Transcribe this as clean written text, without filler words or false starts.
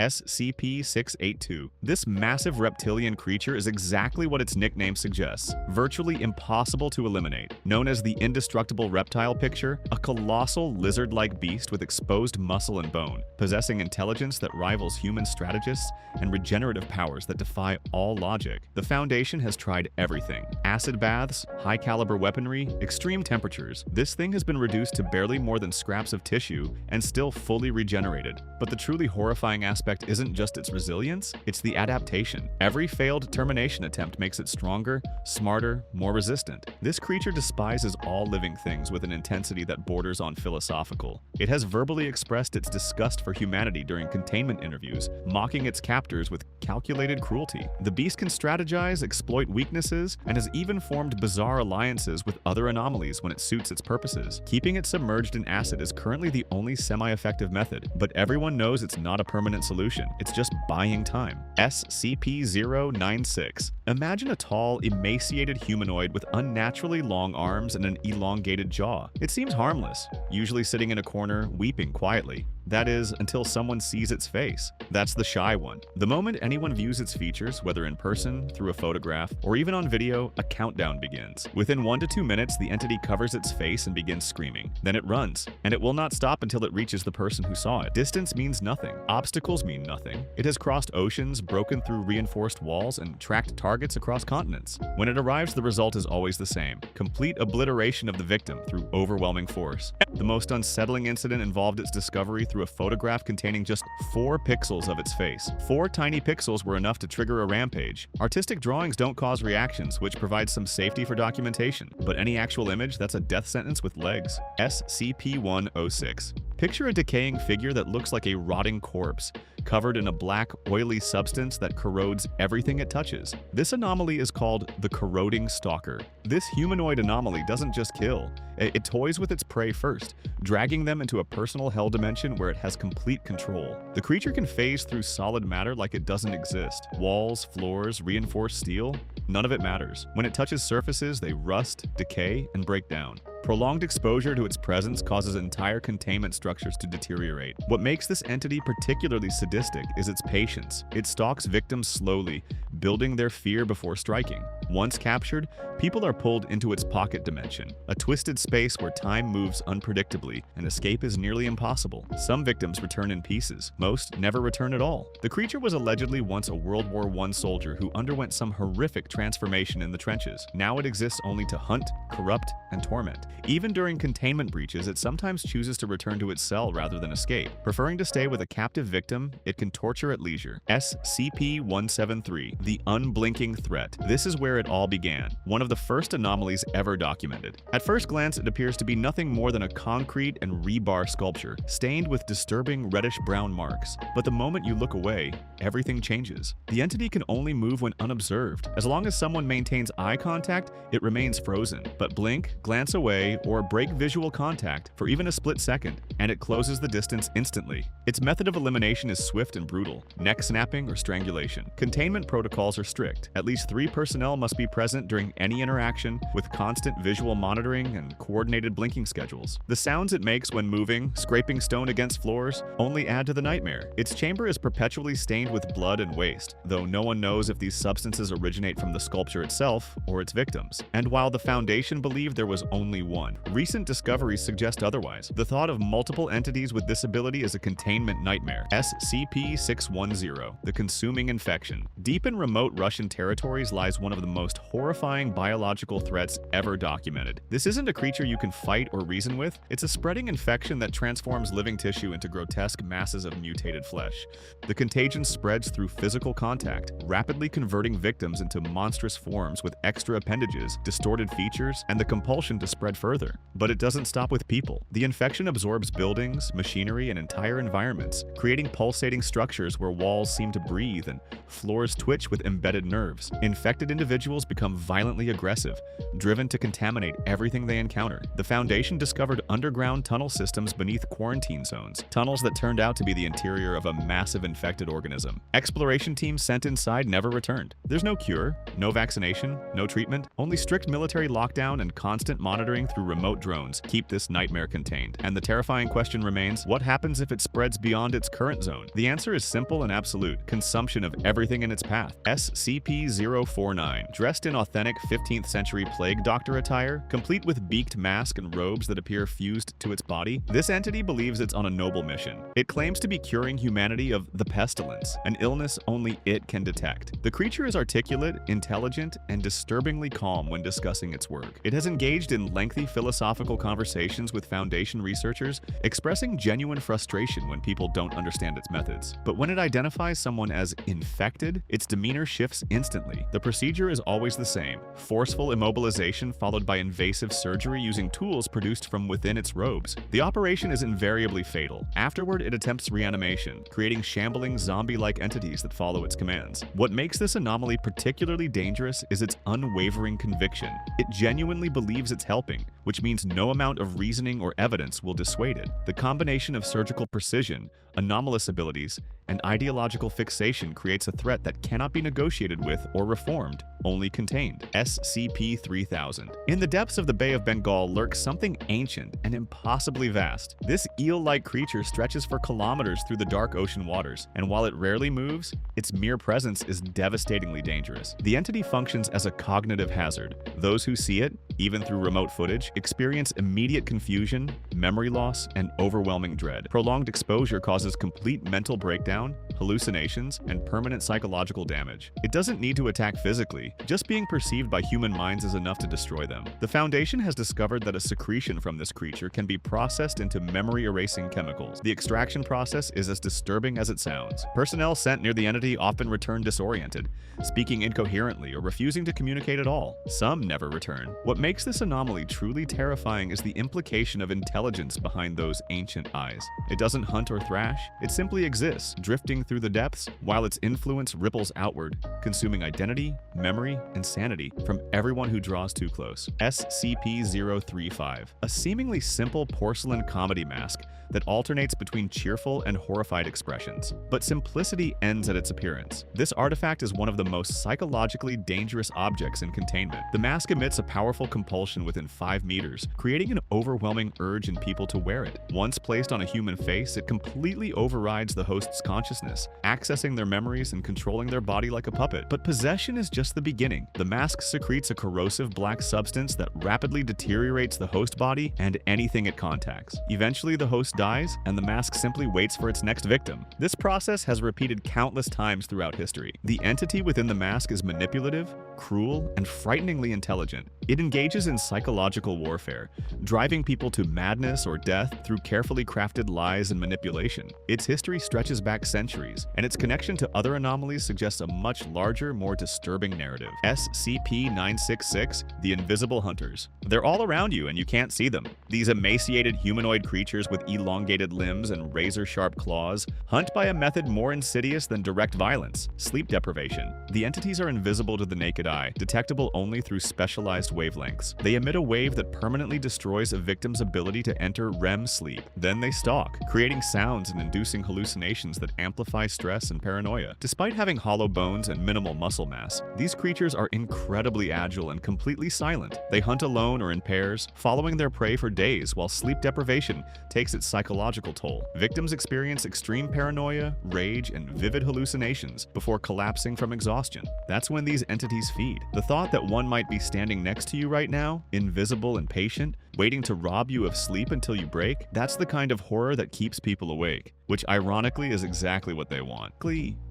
SCP-682. This massive reptilian creature is exactly what its nickname suggests, virtually impossible to eliminate. Known as the indestructible reptile picture, a colossal lizard-like beast with exposed muscle and bone, possessing intelligence that rivals human strategists and regenerative powers that defy all logic. The Foundation has tried everything: acid baths, high-caliber weaponry, extreme temperatures. This thing has been reduced to barely more than scraps of tissue and still fully regenerated. But the truly horrifying aspect isn't just its resilience, it's the adaptation. Every failed termination attempt makes it stronger, smarter, more resistant. This creature despises all living things with an intensity that borders on philosophical. It has verbally expressed its disgust for humanity during containment interviews, mocking its captors with calculated cruelty. The beast can strategize, exploit weaknesses, and has even formed bizarre alliances with other anomalies when it suits its purposes. Keeping it submerged in acid is currently the only semi-effective method, but everyone knows it's not a permanent solution. It's just buying time. SCP-096. Imagine a tall, emaciated humanoid with unnaturally long arms and an elongated jaw. It seems harmless, usually sitting in a corner, weeping quietly. That is, until someone sees its face. That's the shy one. The moment anyone views its features, whether in person, through a photograph, or even on video, a countdown begins. Within 1 to 2 minutes, the entity covers its face and begins screaming. Then it runs, and it will not stop until it reaches the person who saw it. Distance means nothing. Obstacles mean nothing. It has crossed oceans, broken through reinforced walls, and tracked targets across continents. When it arrives, the result is always the same: complete obliteration of the victim through overwhelming force. The most unsettling incident involved its discovery through a photograph containing just 4 pixels of its face. 4 tiny pixels were enough to trigger a rampage. Artistic drawings don't cause reactions, which provides some safety for documentation. But any actual image, that's a death sentence with legs. SCP-106. Picture a decaying figure that looks like a rotting corpse, covered in a black, oily substance that corrodes everything it touches. This anomaly is called the corroding stalker. This humanoid anomaly doesn't just kill. It toys with its prey first, dragging them into a personal hell dimension where it has complete control. The creature can phase through solid matter like it doesn't exist. Walls, floors, reinforced steel, none of it matters. When it touches surfaces, they rust, decay, and break down. Prolonged exposure to its presence causes entire containment structures to deteriorate. What makes this entity particularly sadistic is its patience. It stalks victims slowly, building their fear before striking. Once captured, people are pulled into its pocket dimension, a twisted space where time moves unpredictably and escape is nearly impossible. Some victims return in pieces. Most never return at all. The creature was allegedly once a World War I soldier who underwent some horrific transformation in the trenches. Now it exists only to hunt, corrupt, and torment. Even during containment breaches, it sometimes chooses to return to its cell rather than escape. Preferring to stay with a captive victim, it can torture at leisure. SCP-173, the unblinking threat. This is where it all began, one of the first anomalies ever documented. At first glance, it appears to be nothing more than a concrete and rebar sculpture, stained with disturbing reddish-brown marks. But the moment you look away, everything changes. The entity can only move when unobserved. As long as someone maintains eye contact, it remains frozen. But blink, glance away, or break visual contact for even a split second, and it closes the distance instantly. Its method of elimination is swift and brutal: neck snapping or strangulation. Containment protocols are strict. At least 3 personnel must be present during any interaction, with constant visual monitoring and coordinated blinking schedules. The sounds it makes when moving, scraping stone against floors, only add to the nightmare. Its chamber is perpetually stained with blood and waste, though no one knows if these substances originate from the sculpture itself or its victims. And while the Foundation believed there was only one, recent discoveries suggest otherwise. The thought of multiple entities with this ability is a containment nightmare. SCP-610, the consuming infection. Deep in remote Russian territories lies one of the most horrifying biological threats ever documented. This isn't a creature you can fight or reason with. It's a spreading infection that transforms living tissue into grotesque masses of mutated flesh. The contagion spreads through physical contact, rapidly converting victims into monstrous forms with extra appendages, distorted features, and the compulsion to spread further. But it doesn't stop with people. The infection absorbs buildings, machinery, and entire environments, creating pulsating structures where walls seem to breathe and floors twitch with embedded nerves. Infected individuals become violently aggressive, driven to contaminate everything they encounter. The Foundation discovered underground tunnel systems beneath quarantine zones, tunnels that turned out to be the interior of a massive infected organism. Exploration teams sent inside never returned. There's no cure, no vaccination, no treatment, only strict military lockdown and constant monitoring through remote drones keep this nightmare contained. And the terrifying question remains, what happens if it spreads beyond its current zone? The answer is simple and absolute: consumption of everything in its path. SCP-049, dressed in authentic 15th century plague doctor attire, complete with beaked mask and robes that appear fused to its body, this entity believes it's on a noble mission. It claims to be curing humanity of the pestilence, an illness only it can detect. The creature is articulate, intelligent, and disturbingly calm when discussing its work. It has engaged in lengthy philosophical conversations with Foundation researchers, expressing genuine frustration when people don't understand its methods. But when it identifies someone as infected, its demeanor shifts instantly. The procedure is always the same: forceful immobilization followed by invasive surgery using tools produced from within its robes. The operation is invariably fatal. Afterward, it attempts reanimation, creating shambling zombie-like entities that follow its commands. What makes this anomaly particularly dangerous is its unwavering conviction. It genuinely believes it's helping, which means no amount of reasoning or evidence will dissuade it. The combination of surgical precision, anomalous abilities, and ideological fixation creates a threat that cannot be negotiated with or reformed, only contained. SCP-3000. In the depths of the Bay of Bengal lurks something ancient and impossibly vast. This eel-like creature stretches for kilometers through the dark ocean waters, and while it rarely moves, its mere presence is devastatingly dangerous. The entity functions as a cognitive hazard. Those who see it, even through remote footage, experience immediate confusion, memory loss, and overwhelming dread. Prolonged exposure causes complete mental breakdown, hallucinations, and permanent psychological damage. It doesn't need to attack physically. Just being perceived by human minds is enough to destroy them. The Foundation has discovered that a secretion from this creature can be processed into memory-erasing chemicals. The extraction process is as disturbing as it sounds. Personnel sent near the entity often return disoriented, speaking incoherently or refusing to communicate at all. Some never return. What makes this anomaly truly terrifying is the implication of intelligence behind those ancient eyes. It doesn't hunt or thrash, it simply exists, drifting through the depths, while its influence ripples outward, consuming identity, memory, and sanity from everyone who draws too close. SCP-035, a seemingly simple porcelain comedy mask that alternates between cheerful and horrified expressions. But simplicity ends at its appearance. This artifact is one of the most psychologically dangerous objects in containment. The mask emits a powerful compulsion within 5 meters, creating an overwhelming urge in people to wear it. Once placed on a human face, it completely overrides the host's consciousness, accessing their memories and controlling their body like a puppet. But possession is just the beginning. The mask secretes a corrosive black substance that rapidly deteriorates the host body and anything it contacts. Eventually, the host dies, and the mask simply waits for its next victim. This process has repeated countless times throughout history. The entity within the mask is manipulative, cruel, and frighteningly intelligent. It engages in psychological warfare, driving people to madness or death through carefully crafted lies and manipulation. Its history stretches back centuries, and its connection to other anomalies suggests a much larger, more disturbing narrative. SCP-966, the Invisible Hunters. They're all around you and you can't see them. These emaciated humanoid creatures with elongated limbs and razor-sharp claws hunt by a method more insidious than direct violence: sleep deprivation. The entities are invisible to the naked eye, detectable only through specialized wavelengths. They emit a wave that permanently destroys a victim's ability to enter REM sleep. Then they stalk, creating sounds and inducing hallucinations that amplify stress and paranoia. Despite having hollow bones and minimal muscle mass, these creatures are incredibly agile and completely silent. They hunt alone or in pairs, following their prey for days while sleep deprivation takes its psychological toll. Victims experience extreme paranoia, rage, and vivid hallucinations before collapsing from exhaustion. That's when these entities feed. The thought that one might be standing next to you right now, invisible and patient, waiting to rob you of sleep until you break, that's the kind of horror that keeps people awake, which ironically is exactly what they want. Glee.